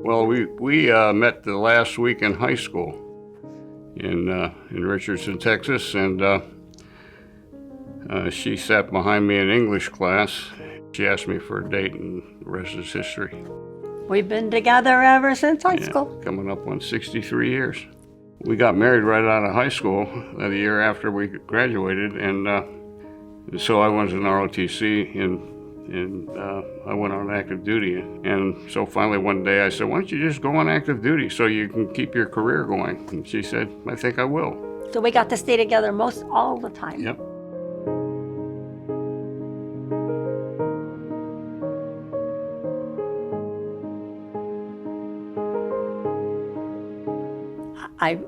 Well, we met the last week in high school in Richardson, Texas, and she sat behind me in English class. She asked me for a date, and the rest is history. We've been together ever since high school. Coming up on 63 years. We got married right out of high school the year after we graduated, and so I was in ROTC, and I went on active duty. And so finally one day I said, why don't you just go on active duty so you can keep your career going? And she said, I think I will. So we got to stay together most all the time. Yep. I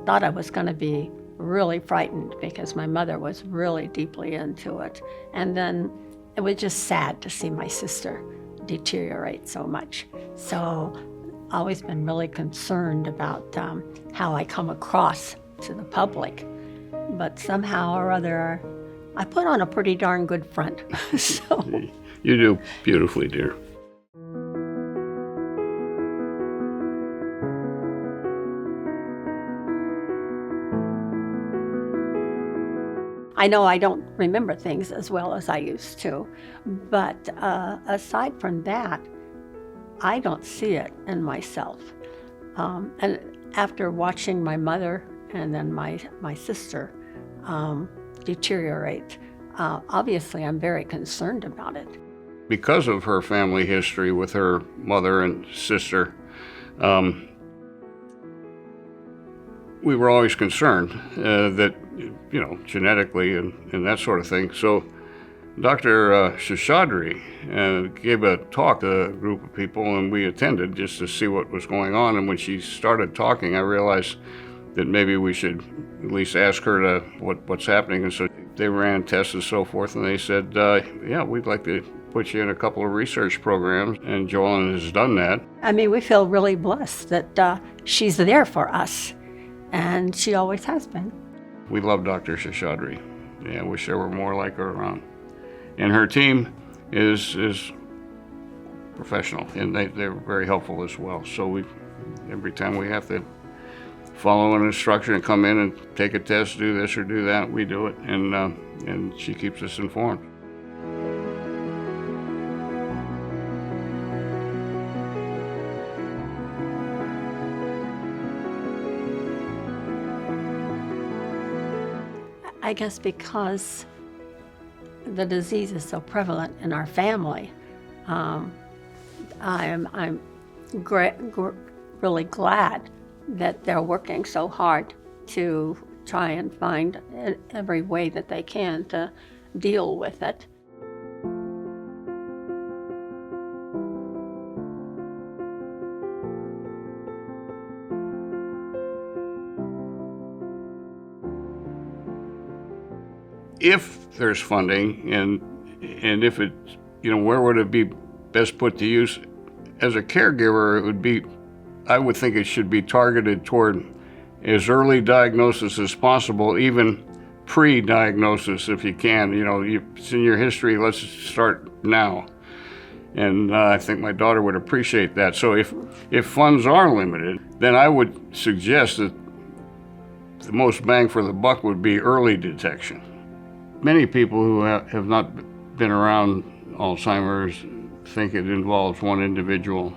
thought I was going to be really frightened because my mother was really deeply into it. And then it was just sad to see my sister deteriorate so much. So I've always been really concerned about how I come across to the public. But somehow or other, I put on a pretty darn good front. So You do beautifully, dear. I know I don't remember things as well as I used to, but aside from that, I don't see it in myself. And after watching my mother and then my sister deteriorate, obviously I'm very concerned about it. Because of her family history with her mother and sister, we were always concerned that, genetically and that sort of thing. So Dr. Seshadri gave a talk to a group of people, and we attended just to see what was going on. And when she started talking, I realized that maybe we should at least ask her what's happening. And so they ran tests and so forth, and they said, yeah, we'd like to put you in a couple of research programs, and Joellen has done that. I mean, we feel really blessed that she's there for us, and she always has been. We love Dr. Seshadri. Yeah, I wish there were more like her around. And her team is professional, and they're very helpful as well. So every time we have to follow an instruction and come in and take a test, do this or do that, we do it, and she keeps us informed. I guess because the disease is so prevalent in our family, I'm really glad that they're working so hard to try and find every way that they can to deal with it. If there's funding and if it, where would it be best put to use? As a caregiver, I would think it should be targeted toward as early diagnosis as possible, even pre-diagnosis if you can. It's in your history, let's start now. And I think my daughter would appreciate that. So if funds are limited, then I would suggest that the most bang for the buck would be early detection. Many people who have not been around Alzheimer's think it involves one individual,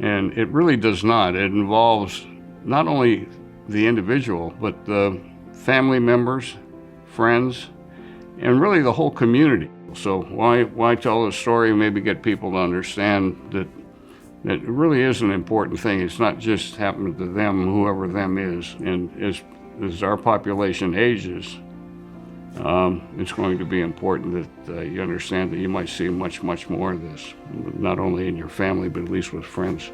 and it really does not. It involves not only the individual, but the family members, friends, and really the whole community. So why tell the story and maybe get people to understand that it really is an important thing. It's not just happened to them, whoever them is, and as our population ages, it's going to be important that you understand that you might see much, much more of this, not only in your family, but at least with friends.